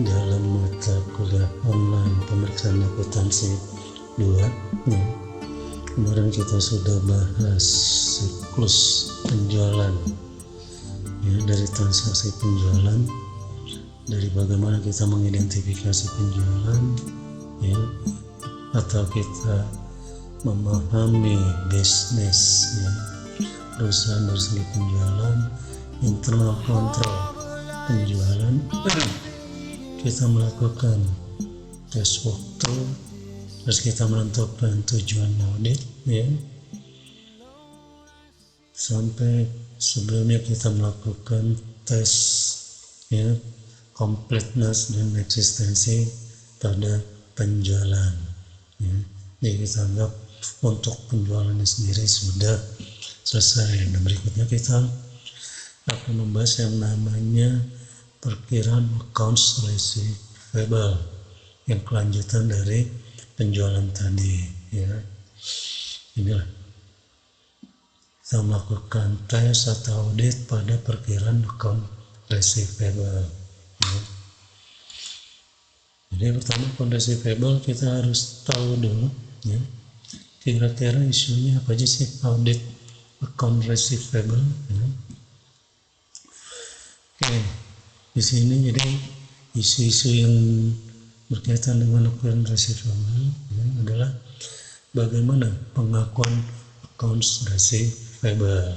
dalam mata kuliah online pemeriksaan akuntansi 2 ya. Kemarin kita sudah bahas siklus penjualan ya, dari transaksi penjualan, dari bagaimana kita mengidentifikasi penjualan ya, atau kita memahami bisnis ya, perusahaan dari segi penjualan, internal control penjualan. Kita melakukan tes walkthrough, terus kita menentukan tujuan audit ya, sampai sebelumnya kita melakukan tes ya, completeness dan eksistensi pada penjualan ya. Jadi kita anggap untuk penjualannya sendiri sudah selesai. Dan berikutnya kita akan membahas yang namanya perkiraan accounts receivable, yang kelanjutan dari penjualan tadi ya. Inilah kita melakukan tes atau audit pada perkiraan account receivable ya. Jadi pertama, account receivable kita harus tahu dulu ya, kira-kira isunya apa aja sih audit account receivable ya. Oke, di sini jadi isu-isu yang berkaitan dengan account receivable ya, adalah bagaimana pengakuan accounts receivable,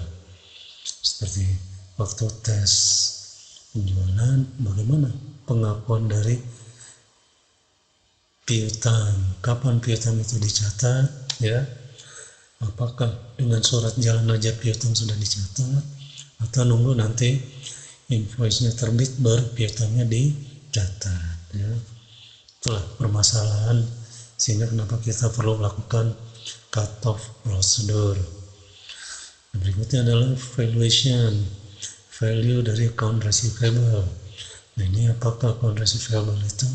seperti waktu tes penjualan, bagaimana pengakuan dari piutang, kapan piutang itu dicatat ya, apakah dengan surat jalan aja piutang sudah dicatat atau nunggu nanti invoice-nya terbit baru piutangnya dicatat ya. Itulah permasalahan, sehingga kenapa kita perlu melakukan cut-off prosedur. Berikutnya adalah valuation, value dari account receivable. Nah, ini apakah account receivable itu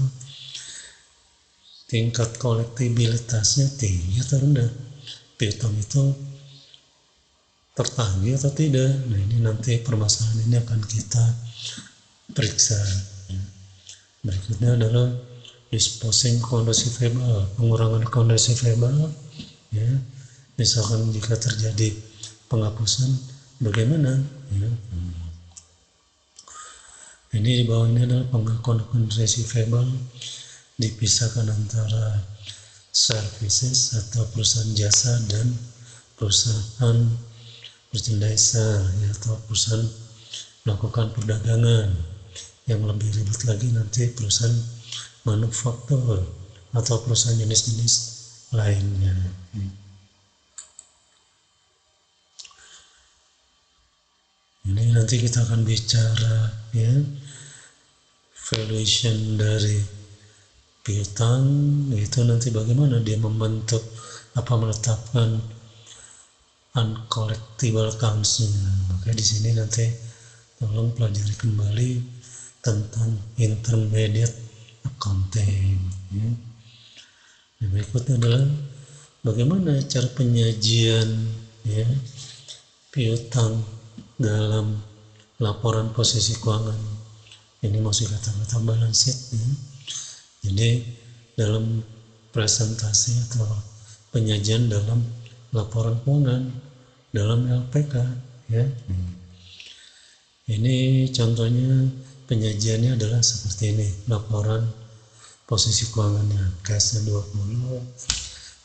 tingkat kolektibilitasnya tinggi atau rendah, piutang itu tertagih atau tidak. Nah, ini nanti permasalahan ini akan kita periksa ya. Berikutnya adalah disposing account receivable, pengurangan account receivable ya. Misalkan jika terjadi penghapusan, bagaimana ya. Ini di bawah ini adalah pengakuan account receivable, dipisahkan antara services atau perusahaan jasa dan perusahaan merchandise ya, atau perusahaan melakukan perdagangan. Yang lebih ribet lagi nanti perusahaan manufaktur atau perusahaan jenis-jenis lainnya. Ini nanti kita akan bicara ya, valuation dari piutang, itu nanti bagaimana dia membentuk apa, menetapkan uncollectible accounts-nya. Maka di sini nanti tolong pelajari kembali tentang intermediate accounting ya. Dan berikutnya adalah bagaimana cara penyajian ya, piutang dalam laporan posisi keuangan. Ini masih kata-kata balance sheet ya. Jadi dalam presentasi atau penyajian dalam laporan keuangan dalam LPK ya. Ini contohnya penyajiannya adalah seperti ini, laporan posisi keuangannya, cash-nya 20,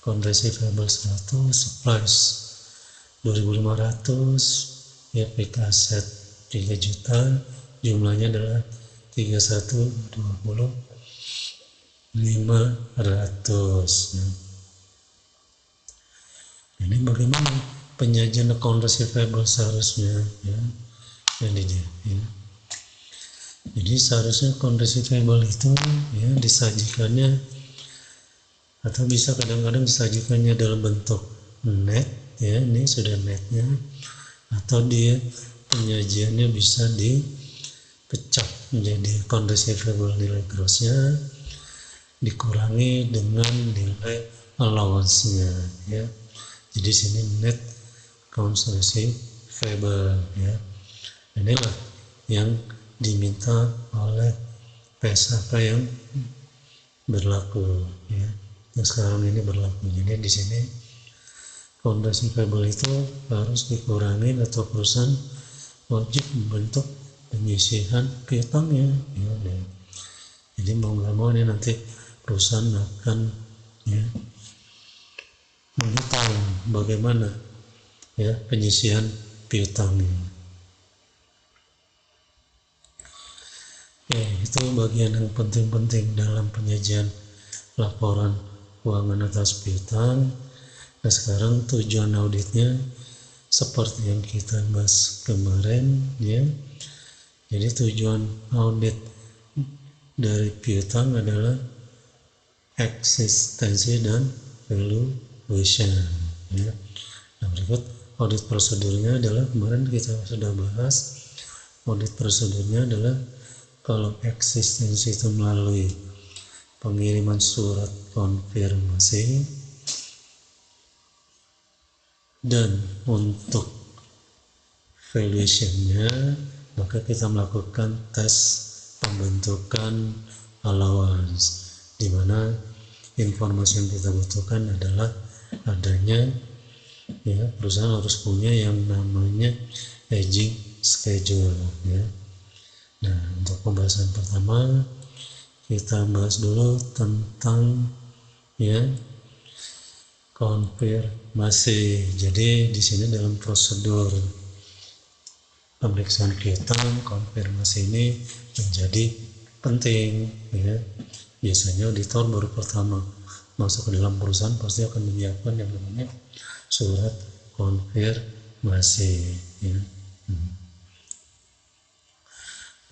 account receivable 100, supplies 2.500 ya, fixed asset 3 juta, jumlahnya adalah 3120 500 ya. Ini bagaimana penyajian account receivable seharusnya ya. Ini dia ya. Jadi seharusnya account receivable itu ya disajikannya, atau bisa kadang-kadang disajikannya dalam bentuk net ya, ini sudah netnya, atau dia penyajiannya bisa dipecah menjadi account receivable nilai grossnya dikurangi dengan nilai allowance-nya ya. Jadi sini net accounts receivable ya. Inilah yang diminta oleh PSHK yang berlaku ya, yang sekarang ini berlaku. Jadi di sini fondasi kabel itu harus dikurangi atau perusahaan wajib membentuk penyisihan piutangnya ya. Jadi mau nggak mau ini nanti perusahaan akan ya menghitung bagaimana ya penyisihan piutangnya. Itu bagian yang penting-penting dalam penyajian laporan keuangan atas piutang. Nah sekarang tujuan auditnya seperti yang kita bahas kemarin ya. Jadi tujuan audit dari piutang adalah eksistensi dan valuation ya. Nah berikut audit prosedurnya adalah, kemarin kita sudah bahas, audit prosedurnya adalah kalau eksistensi itu melalui pengiriman surat konfirmasi, dan untuk valuation-nya maka kita melakukan tes pembentukan allowance, di mana informasi yang kita butuhkan adalah adanya ya perusahaan harus punya yang namanya hedging schedule ya. Nah untuk pembahasan pertama kita bahas dulu tentang ya konfirmasi. Jadi di sini dalam prosedur pemeriksaan piutang, konfirmasi ini menjadi penting ya. Biasanya auditor baru pertama masuk ke dalam perusahaan pasti akan menyiapkan yang namanya surat konfirmasi ya.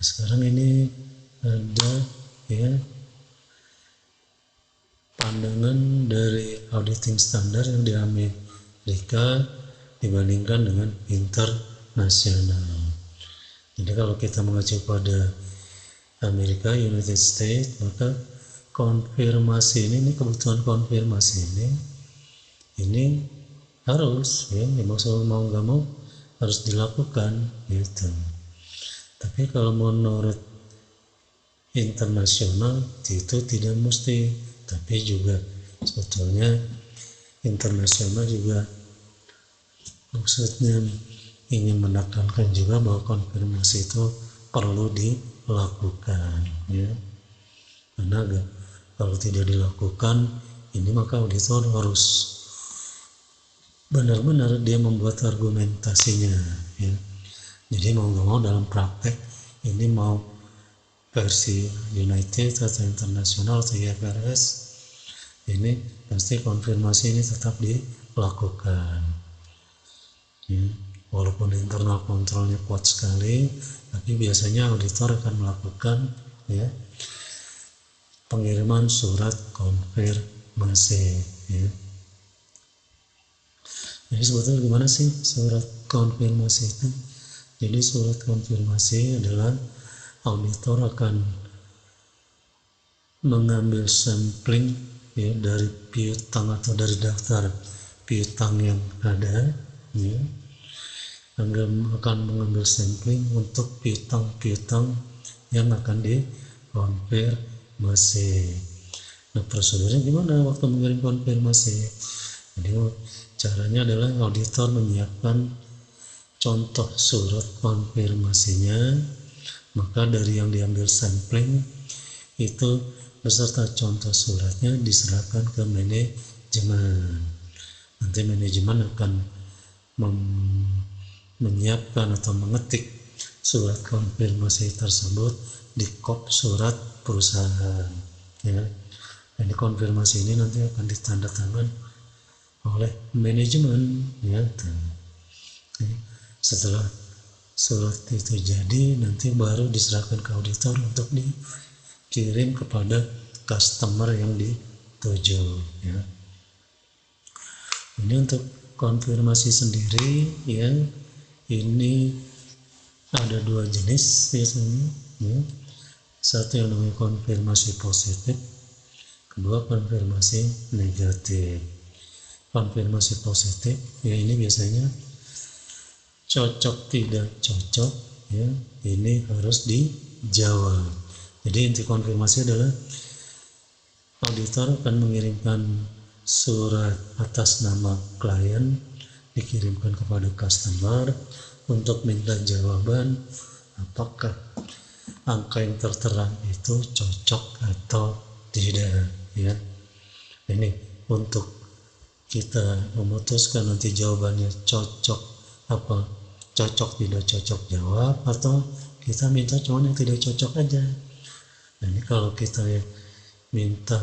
Sekarang ini ada ya pandangan dari auditing standar yang di Amerika dibandingkan dengan internasional. Jadi kalau kita mengacu pada Amerika, United States, maka konfirmasi ini kebutuhan konfirmasi ini harus ya, maksudnya mau nggak mau harus dilakukan gitu. Tapi kalau menurut internasional itu tidak mesti, tapi juga sebetulnya internasional juga maksudnya ingin menekankan juga bahwa konfirmasi itu perlu dilakukan ya. Karena kalau tidak dilakukan ini maka auditor harus benar-benar dia membuat argumentasinya ya. Jadi mau nggak mau dalam praktek ini mau versi United atau internasional atau IFRS ini pasti konfirmasi ini tetap dilakukan ya. Walaupun internal kontrolnya kuat sekali, tapi biasanya auditor akan melakukan ya pengiriman surat konfirmasi ya. Jadi sebetulnya gimana sih surat konfirmasi itu? Jadi surat konfirmasi adalah auditor akan mengambil sampling ya dari piutang atau dari daftar piutang yang ada ya. Akan mengambil sampling untuk piutang-piutang yang akan dikonfirmasi. Nah prosedurnya gimana waktu mengirim konfirmasi? Jadi caranya adalah auditor menyiapkan contoh surat konfirmasinya, maka dari yang diambil sampling itu beserta contoh suratnya diserahkan ke manajemen. Nanti manajemen akan menyiapkan atau mengetik surat konfirmasi tersebut di kop surat perusahaan ya. Dan di konfirmasi ini nanti akan ditandatangan oleh manajemen ya. Setelah surat itu jadi nanti baru diserahkan ke auditor untuk dikirim kepada customer yang dituju ya. Ini untuk konfirmasi sendiri ya, ini ada dua jenis biasanya ya. Satu yang namanya konfirmasi positif, kedua konfirmasi negatif. Konfirmasi positif ya ini biasanya cocok tidak cocok ya, ini harus dijawab. Jadi inti konfirmasi adalah auditor akan mengirimkan surat atas nama klien dikirimkan kepada customer untuk minta jawaban apakah angka yang tertera itu cocok atau tidak, ya. Ini untuk kita memutuskan nanti jawabannya cocok tidak cocok jawab, atau kita minta cuma yang tidak cocok aja. Nah, ini kalau kita minta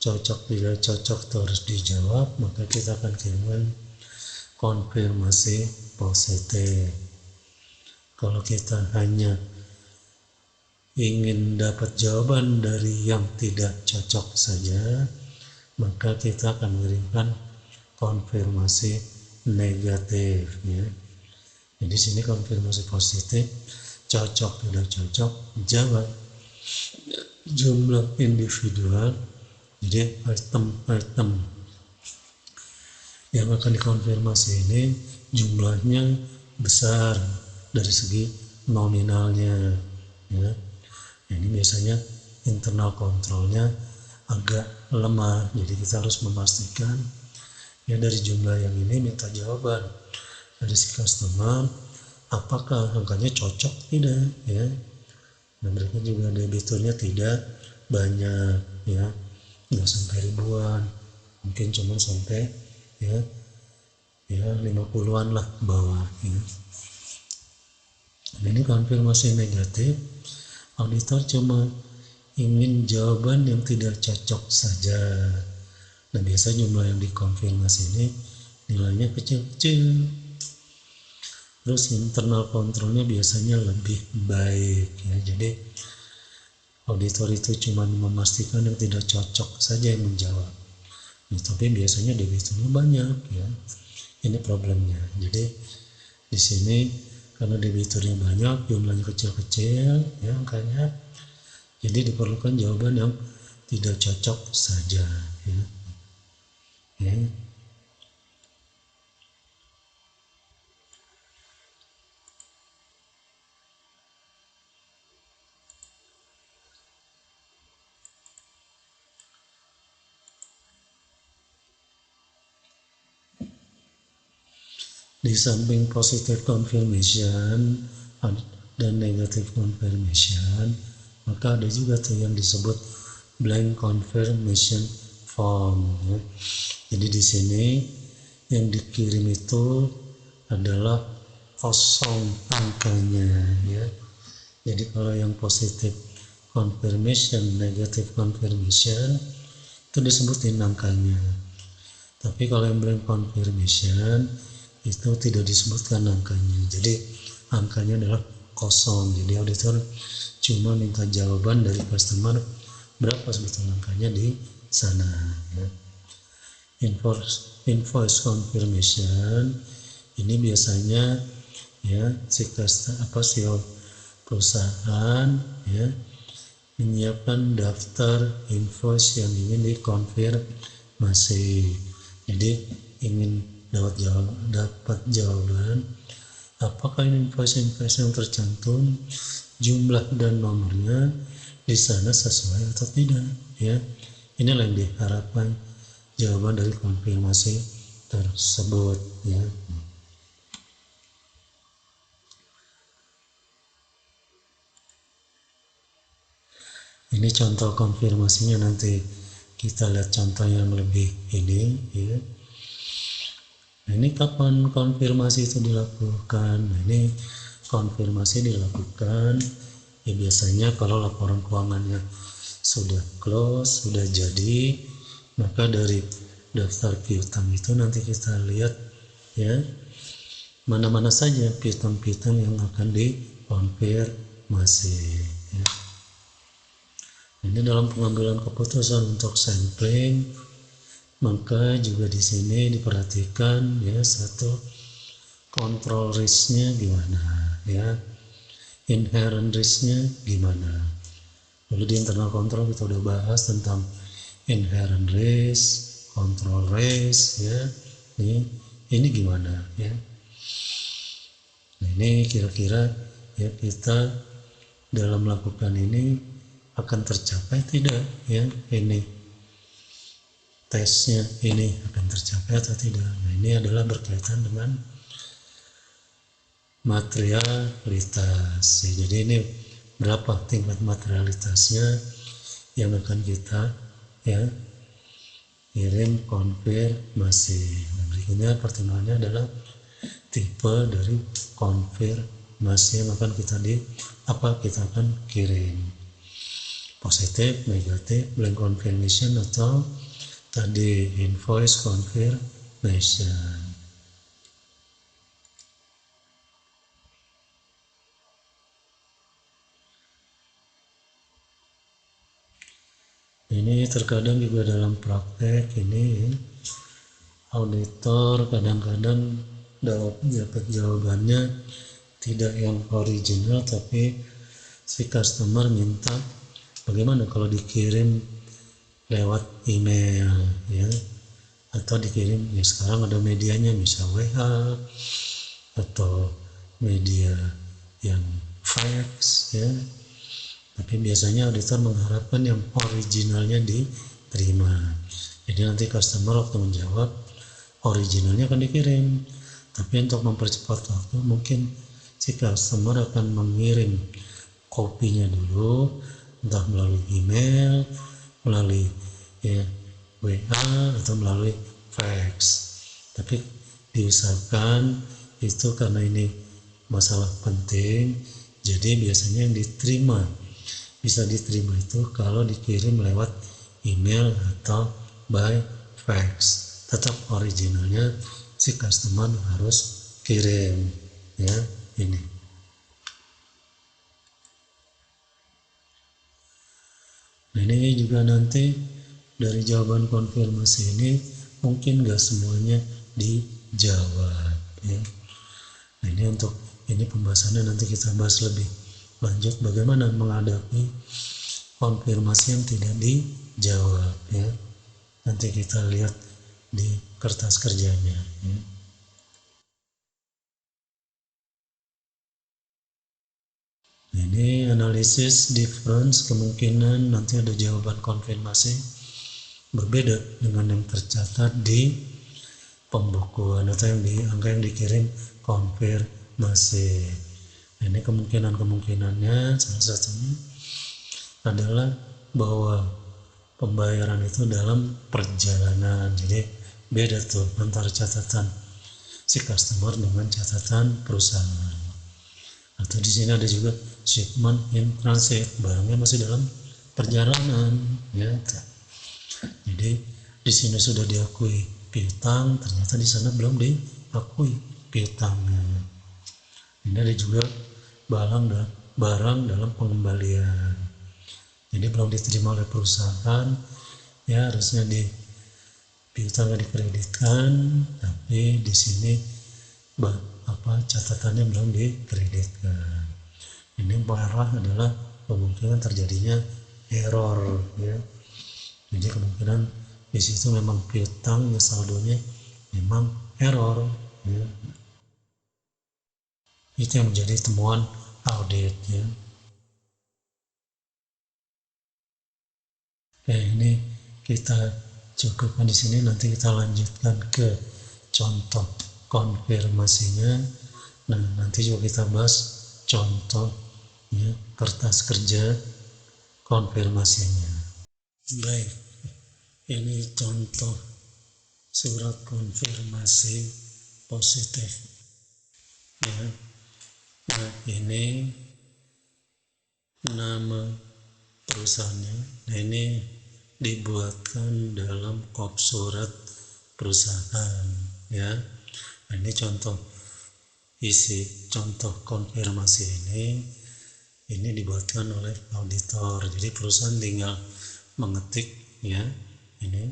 cocok tidak cocok terus dijawab, maka kita akan kirimkan konfirmasi positif. Kalau kita hanya ingin dapat jawaban dari yang tidak cocok saja, maka kita akan mengirimkan konfirmasi negatif, ya. Jadi sini konfirmasi positif, cocok tidak cocok, jawab, jumlah individual, jadi item yang akan dikonfirmasi ini jumlahnya besar dari segi nominalnya, ya. Ini biasanya internal kontrolnya agak lemah, jadi kita harus memastikan ya dari jumlah yang ini minta jawaban dari si customer apakah angkanya cocok tidak, ya. Dan mereka juga debiturnya tidak banyak, ya, nggak sampai ribuan, mungkin cuma sampai ya 50-an lah bawah, ya. Ini konfirmasi negatif, auditor cuma ingin jawaban yang tidak cocok saja. Nah, biasa jumlah yang dikonfirmasi ini nilainya kecil-kecil. Terus internal kontrolnya biasanya lebih baik, ya. Jadi auditor itu cuma memastikan yang tidak cocok saja yang menjawab. Nah, tapi biasanya debiturnya banyak, ya. Ini problemnya. Jadi di sini karena debiturnya banyak, jumlahnya kecil-kecil, ya, angkanya. Jadi diperlukan jawaban yang tidak cocok saja, ya. Ya. Di samping positive confirmation dan negative confirmation, maka ada juga tuh yang disebut blank confirmation form, ya. Jadi di sini yang dikirim itu adalah kosong angkanya, ya. Jadi kalau yang positive confirmation, negative confirmation itu disebutin angkanya. Tapi kalau yang blank confirmation itu tidak disebutkan angkanya. Jadi angkanya adalah kosong. Jadi auditor cuma minta jawaban dari customer berapa sebetulnya angkanya di sana, ya. Invoice confirmation ini biasanya ya si perusahaan ya menyiapkan daftar invoice yang ingin dikonfirmasi. Jadi ingin dapat jawaban apakah invoice yang tercantum jumlah dan nomornya di sana sesuai atau tidak, ya. Inilah yang diharapkan jawaban dari konfirmasi tersebut, ya. Ini contoh konfirmasinya, nanti kita lihat contoh yang lebih ini, ya. Nah, ini kapan konfirmasi itu dilakukan? Nah, ini konfirmasi dilakukan ya biasanya kalau laporan keuangannya sudah close, sudah jadi, maka dari daftar piutang itu nanti kita lihat ya mana-mana saja piutang-piutang yang akan dikonfirmasi, ya. Ini dalam pengambilan keputusan untuk sampling, maka juga di sini diperhatikan ya satu, kontrol risknya gimana, ya, inherent risknya gimana. Lalu di internal control kita udah bahas tentang inherent risk, control risk, ya. Ini gimana, ya. Nah, ini kira-kira ya kita dalam melakukan ini akan tercapai tidak, ya ini tesnya ini akan tercapai atau tidak. Nah, ini adalah berkaitan dengan materialitas. Ya, jadi ini berapa tingkat materialitasnya yang akan kita ya kirim konfirmasi. Nah, berikutnya pertimbangannya adalah tipe dari konfirmasi yang akan kita akan kirim. Positif, negatif, blank confirmation atau tadi invoice confirmation. Ini terkadang juga dalam praktek ini auditor kadang-kadang dapat jawabannya tidak yang original, tapi si customer minta bagaimana kalau dikirim lewat email, ya, atau dikirim, ya sekarang ada medianya misal WA atau media yang fax, ya. Tapi biasanya auditor mengharapkan yang originalnya diterima. Jadi nanti customer waktu menjawab, originalnya akan dikirim. Tapi untuk mempercepat waktu, mungkin si customer akan mengirim kopinya dulu, entah melalui email, melalui ya, WA, atau melalui fax. Tapi diusahakan itu karena ini masalah penting, jadi biasanya yang bisa diterima itu kalau dikirim lewat email atau by fax. Tetap originalnya si customer harus kirim, ya ini. Nah, ini juga nanti dari jawaban konfirmasi ini mungkin gak semuanya dijawab, ya. Nah, ini untuk ini pembahasannya nanti kita bahas lebih lanjut bagaimana menghadapi konfirmasi yang tidak dijawab, ya. Nanti kita lihat di kertas kerjanya, ya. Nah, ini analisis difference, kemungkinan nanti ada jawaban konfirmasi berbeda dengan yang tercatat di pembukuan atau yang angka yang dikirim konfirmasi. Nah, ini kemungkinannya salah satunya adalah bahwa pembayaran itu dalam perjalanan. Jadi beda tuh antara catatan si customer dengan catatan perusahaan. Atau di sini ada juga shipment in transit, barangnya masih dalam perjalanan, ya. Jadi di sini sudah diakui piutang, ternyata di sana belum diakui piutangnya. Ini ada juga barang dalam pengembalian. Jadi belum diterima oleh perusahaan, ya harusnya piutangnya dikreditkan, tapi di sini catatannya belum dikreditkan. Ini parah adalah kemungkinan terjadinya error, ya. Jadi kemungkinan di situ memang piutang ya saldonya memang error, ya. Itu yang menjadi temuan audit, ya. Oke, ini kita cukupkan di sini, nanti kita lanjutkan ke contoh konfirmasinya. Nah, nanti juga kita bahas contoh, ya, kertas kerja konfirmasinya. Baik, ini contoh surat konfirmasi positif, ya. Nah, ini nama perusahaannya. Nah, ini dibuatkan dalam kop surat perusahaan, ya. Nah, ini contoh konfirmasi ini dibuatkan oleh auditor. Jadi perusahaan tinggal mengetik, ya, ini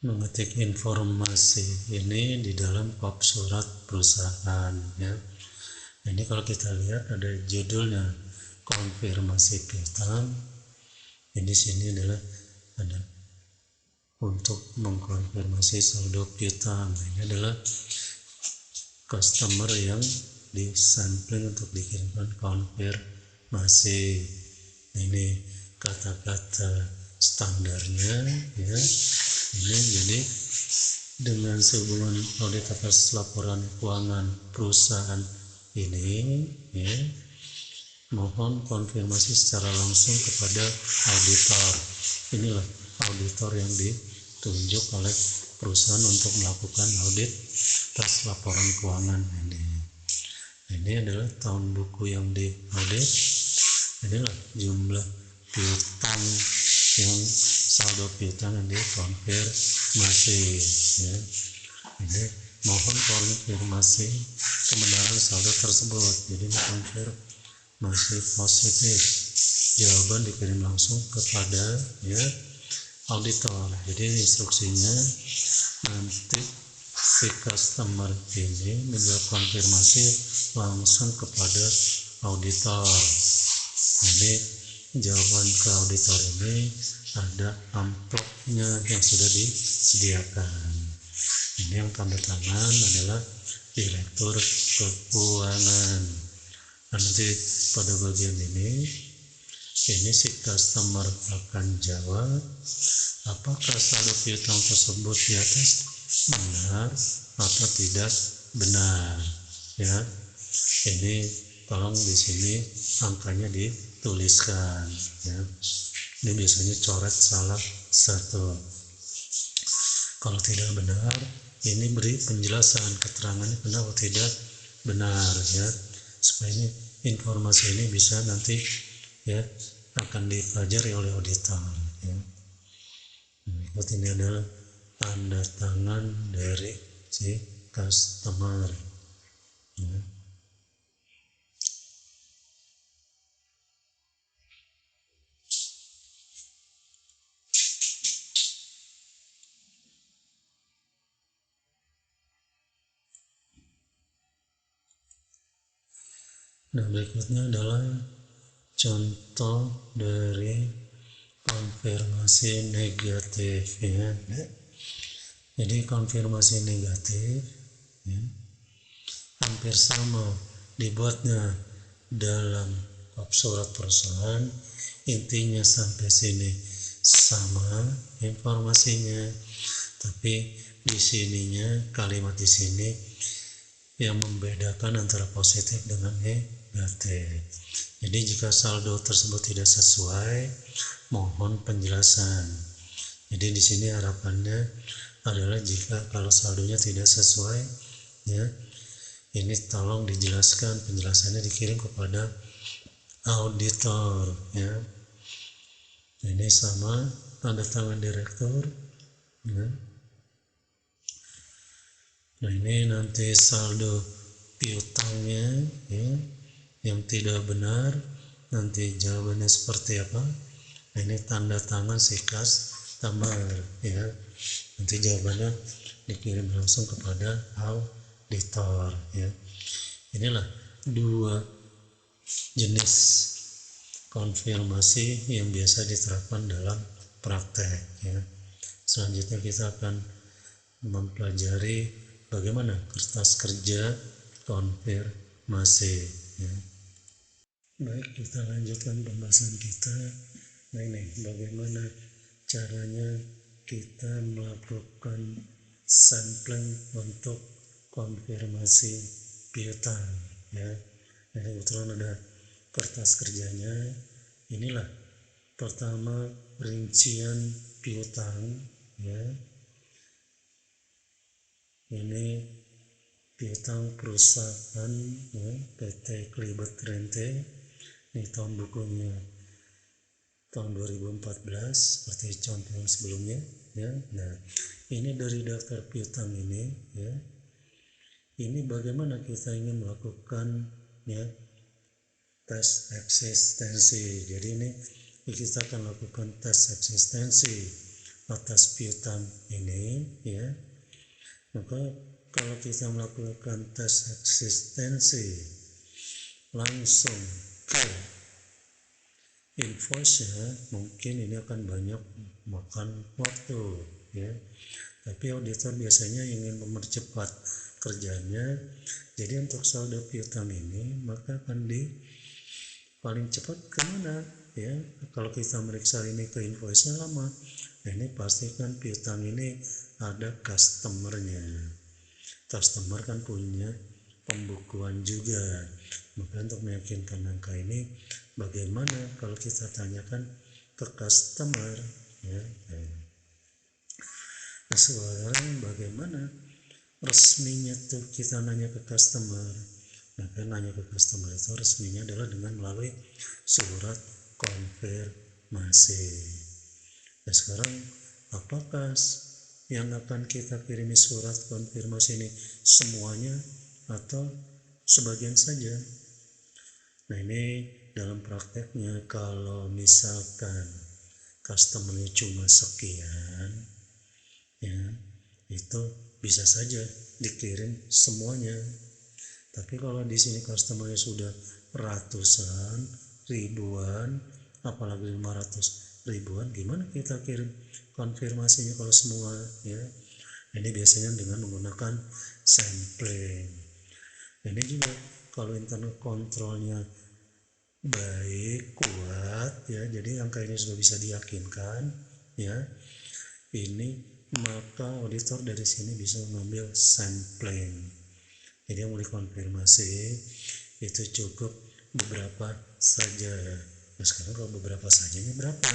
mengetik informasi ini di dalam kop surat perusahaan, ya. Nah, ini kalau kita lihat ada judulnya konfirmasi piutang. Di sini adalah ada untuk mengkonfirmasi saldo piutang. Nah, ini adalah customer yang disampling untuk dikirimkan konfirmasi. Ini kata-kata standarnya ya. Ini jadi dengan sehubungan audit atas laporan keuangan perusahaan ini ya, mohon konfirmasi secara langsung kepada auditor. Inilah auditor yang ditunjuk oleh perusahaan untuk melakukan audit atas laporan keuangan ini. Ini adalah tahun buku yang diaudit. Inilah jumlah piutang yang saldo piutang yang dikonfirmasi ya. Ini mohon konfirmasi kebenaran saldo tersebut. Jadi konfirmasi positif. Jawaban dikirim langsung kepada ya auditor. Jadi instruksinya nanti si customer ini menjawab konfirmasi langsung kepada auditor. Jadi jawaban ke auditor ini ada amplopnya yang sudah disediakan. Ini yang tanda tangan adalah direktur keuangan. Nah, nanti pada bagian ini si customer akan jawab apakah saldo piutang tersebut di atas benar atau tidak benar ya. Ini tolong di sini angkanya dituliskan ya. Ini biasanya coret salah satu. Kalau tidak benar, ini beri penjelasan keterangannya kenapa tidak benar ya, supaya ini informasi ini bisa nanti ya akan dipelajari oleh auditor ya. Berikut ini adalah tanda tangan dari si customer ya. Nah, berikutnya adalah contoh dari konfirmasi negatif ya. Jadi konfirmasi negatif ya, hampir sama dibuatnya dalam surat perusahaan, intinya sampai sini sama informasinya, tapi di sininya kalimat di sini yang membedakan antara positif dengan negatif. Jadi jika saldo tersebut tidak sesuai, mohon penjelasan. Jadi di sini harapannya adalah jika kalau saldonya tidak sesuai, ya, ini tolong dijelaskan, penjelasannya dikirim kepada auditor, ya. Ini sama tanda tangan direktur, ya. Nah ini nanti saldo piutangnya ya, yang tidak benar, nanti jawabannya seperti apa. Nah ini tanda tangan si customer ya, nanti jawabannya dikirim langsung kepada auditor ya. Inilah dua jenis konfirmasi yang biasa diterapkan dalam praktek ya. Selanjutnya kita akan mempelajari bagaimana kertas kerja konfirmasi ya. Baik, kita lanjutkan pembahasan kita. Nah ini bagaimana caranya kita melakukan sampling untuk konfirmasi piutang ya. Nah kebetulan ada kertas kerjanya. Inilah pertama rincian piutang ya. Ini piutang perusahaan ya, PT Klibet Rente. Ini tahun bukunya tahun 2014 seperti contoh yang sebelumnya ya. Nah ini dari daftar piutang ini ya, ini bagaimana kita ingin melakukan ya tes eksistensi. Jadi ini kita akan lakukan tes eksistensi atas piutang ini ya. Maka kalau kita melakukan tes eksistensi langsung ke invoice-nya, mungkin ini akan banyak makan waktu ya. Tapi auditor biasanya ingin mempercepat kerjanya. Jadi untuk saldo piutang ini maka akan paling cepat kemana? ya kalau kita meriksa ini ke invoice-nya lama. Nah ini pasti kan piutang ini ada customer-nya. Customer kan punya pembukuan juga. Maka untuk meyakinkan angka ini bagaimana kalau kita tanyakan ke customer ya. Nah sekarang bagaimana resminya tuh kita nanya ke customer. Nah kan nanya ke customer itu resminya adalah dengan melalui surat konfirmasi. Nah sekarang apakah yang akan kita kirimi surat konfirmasi ini semuanya atau sebagian saja? Nah ini dalam prakteknya kalau misalkan customernya cuma sekian ya itu bisa saja dikirim semuanya. Tapi kalau di sini customernya sudah ratusan, ribuan, apalagi 500 ribuan, gimana kita kirim konfirmasinya kalau semua ya? Ini biasanya dengan menggunakan sampling. Ini juga kalau internal kontrolnya baik, kuat ya, jadi angka ini sudah bisa diyakinkan ya. Ini maka auditor dari sini bisa mengambil sampling. Jadi yang mau dikonfirmasi itu cukup beberapa saja. Nah sekarang kalau beberapa saja ini berapa?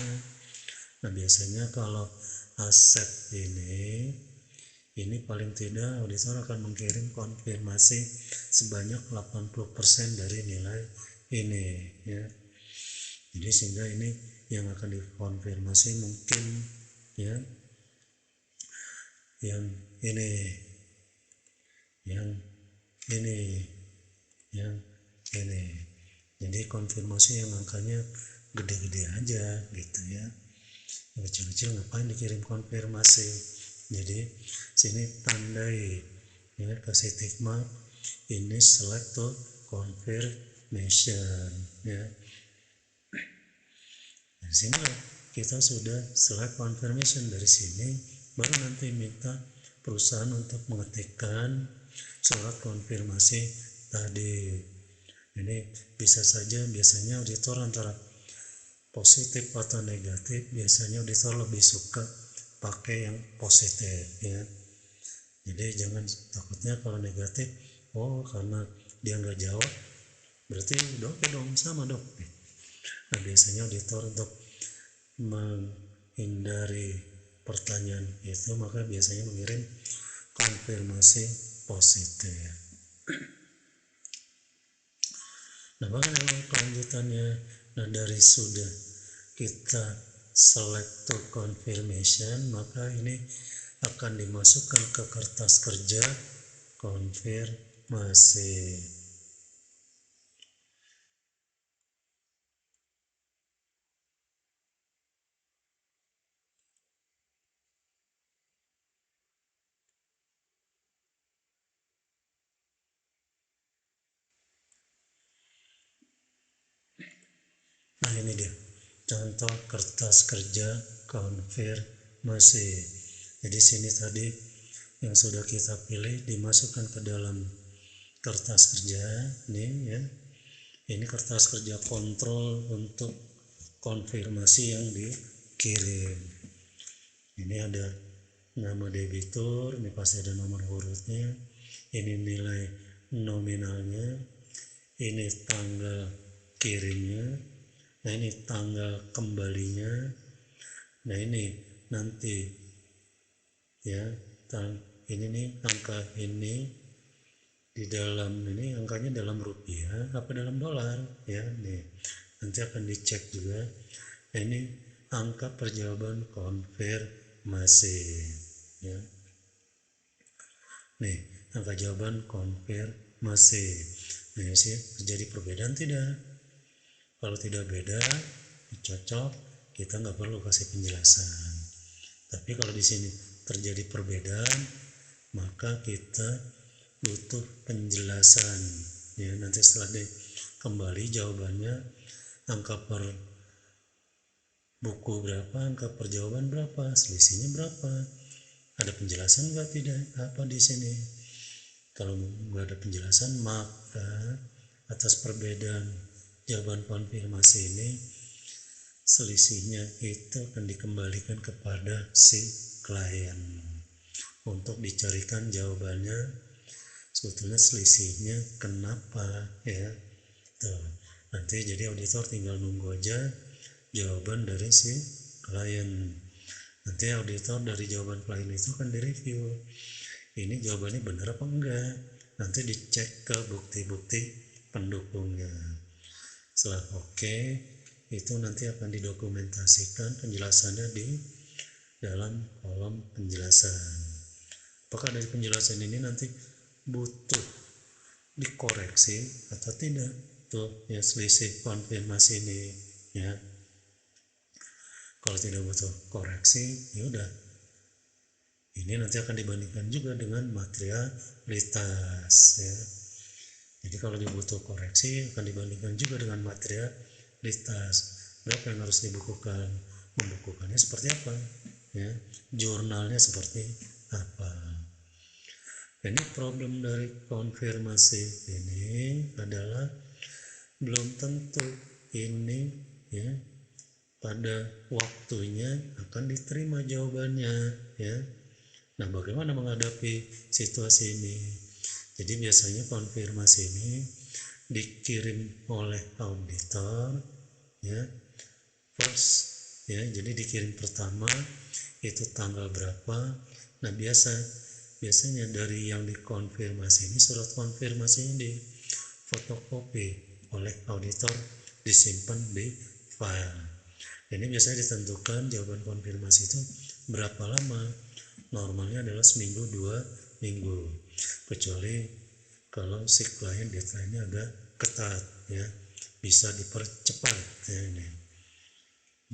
Nah biasanya kalau aset ini paling tidak auditor akan mengirim konfirmasi sebanyak 80% dari nilai ini ya. Jadi sehingga ini yang akan dikonfirmasi mungkin ya yang ini, yang ini, yang ini. Jadi konfirmasi yang angkanya gede-gede aja gitu ya. Yang kecil-kecil ngapain dikirim konfirmasi? Jadi sini tandai ya, kasih tick mark ini select to confirmation ya. Dari sini kita sudah select confirmation. Dari sini baru nanti minta perusahaan untuk mengetikkan surat konfirmasi tadi. Ini bisa saja biasanya auditor antara positif atau negatif, biasanya auditor lebih suka pakai yang positif ya. Jadi jangan takutnya kalau negatif, oh karena dia nggak jawab berarti udah oke dong, sama dong. Nah biasanya auditor untuk menghindari pertanyaan itu maka biasanya mengirim konfirmasi positif. Nah bagaimana kelanjutannya? Nah dari sudah kita select to confirmation, maka ini akan dimasukkan ke kertas kerja konfirmasi. Nah ini dia contoh kertas kerja konfirmasi. Jadi sini tadi yang sudah kita pilih dimasukkan ke dalam kertas kerja nih ya. Ini kertas kerja kontrol untuk konfirmasi yang dikirim. Ini ada nama debitur, ini pasti ada nomor urutnya, ini nilai nominalnya, ini tanggal kirimnya, nah ini tanggal kembalinya, nah ini nanti ya ini nih angka ini di dalam ini angkanya dalam rupiah apa dalam dolar ya. Nih nanti akan dicek juga. Nah ini angka perjawaban konfirmasi ya. Nih angka jawaban konfirmasi. Nah sih terjadi perbedaan tidak? Kalau tidak beda cocok, kita nggak perlu kasih penjelasan. Tapi kalau di sini terjadi perbedaan maka kita butuh penjelasan ya. Nanti setelah kembali jawabannya angka per buku berapa, angka per jawaban berapa, selisihnya berapa, ada penjelasan nggak? Tidak apa di sini. Kalau nggak ada penjelasan maka atas perbedaan jawaban konfirmasi ini selisihnya itu akan dikembalikan kepada si klien untuk dicarikan jawabannya sebetulnya selisihnya kenapa ya. Tuh, nanti jadi auditor tinggal nunggu aja jawaban dari si klien. Nanti auditor dari jawaban klien itu akan direview, ini jawabannya benar apa enggak, nanti dicek ke bukti-bukti pendukungnya. Setelah oke, itu nanti akan didokumentasikan penjelasannya di dalam kolom penjelasan. Apakah dari penjelasan ini nanti butuh dikoreksi atau tidak? Tuh ya, selisih konfirmasi ini ya. Kalau tidak butuh koreksi, ya udah. Ini nanti akan dibandingkan juga dengan materialitas ya. Jadi kalau dibutuh koreksi akan dibandingkan juga dengan materialitas. Berapa yang harus dibukukan? Membukukannya seperti apa? Ya, jurnalnya seperti apa? Ini problem dari konfirmasi ini adalah belum tentu ini ya pada waktunya akan diterima jawabannya ya. Nah, bagaimana menghadapi situasi ini? Jadi biasanya konfirmasi ini dikirim oleh auditor ya, first ya, jadi dikirim pertama itu tanggal berapa. Nah, biasanya dari yang dikonfirmasi ini surat konfirmasinya di fotokopi oleh auditor, disimpan di file. Ini biasanya ditentukan jawaban konfirmasi itu berapa lama. Normalnya adalah seminggu 2 minggu, kecuali kalau si klien deadline-nya agak ketat ya, bisa dipercepat ya. Ini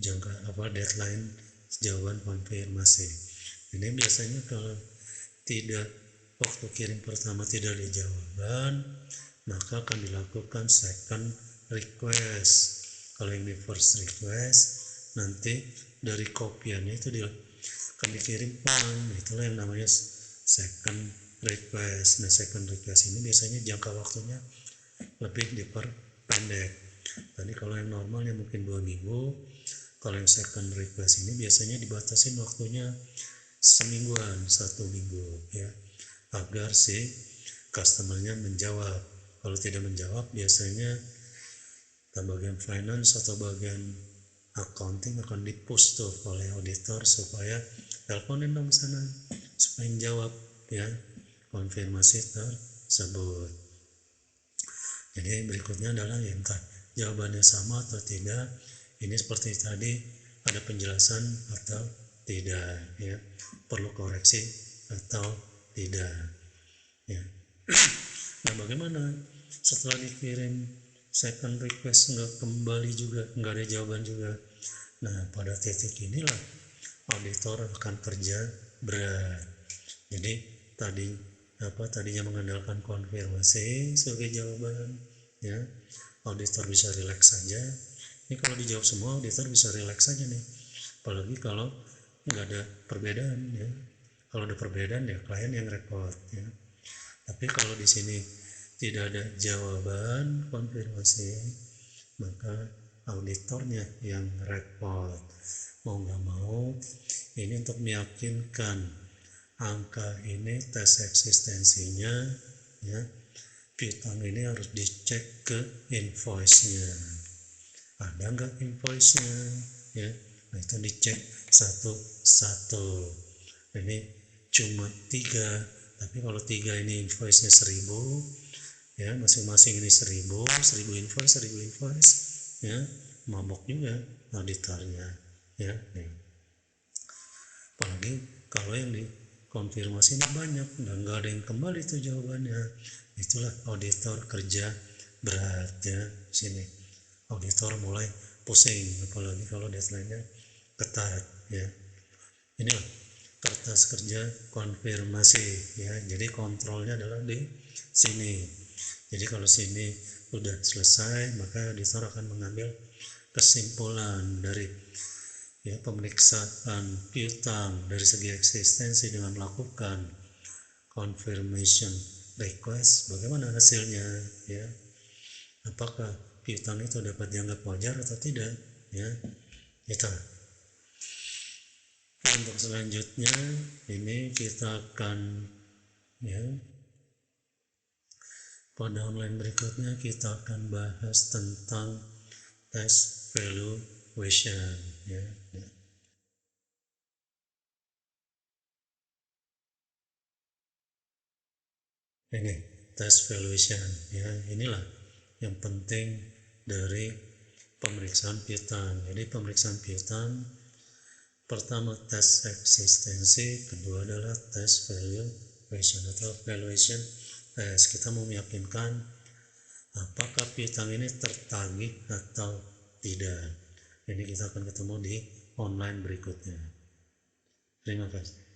jangka deadline jawaban konfirmasi ini biasanya kalau tidak, waktu kirim pertama tidak ada jawaban, maka akan dilakukan second request. Kalau yang di first request, nanti dari kopiannya itu akan dikirim ulang, itulah yang namanya second request. Nah, second request ini biasanya jangka waktunya lebih diperpendek. Tadi kalau yang normalnya mungkin 2 minggu, kalau yang second request ini biasanya dibatasin waktunya semingguan, 1 minggu ya, agar si customernya menjawab. Kalau tidak menjawab, biasanya bagian finance atau bagian accounting akan di-push tuh oleh auditor supaya teleponin dong sana supaya menjawab ya konfirmasi tersebut. Jadi berikutnya adalah yang jawabannya sama atau tidak. Ini seperti tadi, ada penjelasan atau tidak ya, perlu koreksi atau tidak ya. Nah, bagaimana setelah dikirim second request nggak kembali juga, nggak ada jawaban juga? Nah, pada titik inilah auditor akan kerja berat. Jadi tadinya mengandalkan konfirmasi sebagai jawaban ya, auditor bisa rileks saja. Ini kalau dijawab semua, auditor bisa rileks saja nih, apalagi kalau nggak ada perbedaan ya. Kalau ada perbedaan ya klien yang repot ya. Tapi kalau di sini tidak ada jawaban konfirmasi, maka auditornya yang repot. Mau nggak mau, ini untuk meyakinkan angka ini tes eksistensinya ya, piutang ini harus dicek ke invoice-nya. Ada nggak invoice-nya ya? Nah, itu dicek satu-satu. Ini cuma 3, tapi kalau 3 ini invoice-nya 1000 ya, masing-masing ini 1000 invoice ya, mabok juga auditornya ya nih. Apalagi kalau yang dikonfirmasi ini banyak dan nggak ada yang kembali itu jawabannya, itulah auditor kerja berat ya. Sini auditor mulai pusing, apalagi kalau deadline-nya ketat ya. Inilah kertas kerja konfirmasi ya. Jadi kontrolnya adalah di sini. Jadi kalau sini sudah selesai, maka auditor akan mengambil kesimpulan dari ya pemeriksaan piutang dari segi eksistensi dengan melakukan confirmation request. Bagaimana hasilnya ya? Apakah piutang itu dapat dianggap wajar atau tidak ya? kita. Untuk selanjutnya ini kita akan pada online berikutnya kita akan bahas tentang test valuation Ini test valuation inilah yang penting dari pemeriksaan piutang. Jadi pemeriksaan piutang pertama tes eksistensi, kedua adalah tes valuation atau valuation test. Kita mau meyakinkan apakah piutang ini tertagih atau tidak. Ini kita akan ketemu di online berikutnya. Terima kasih.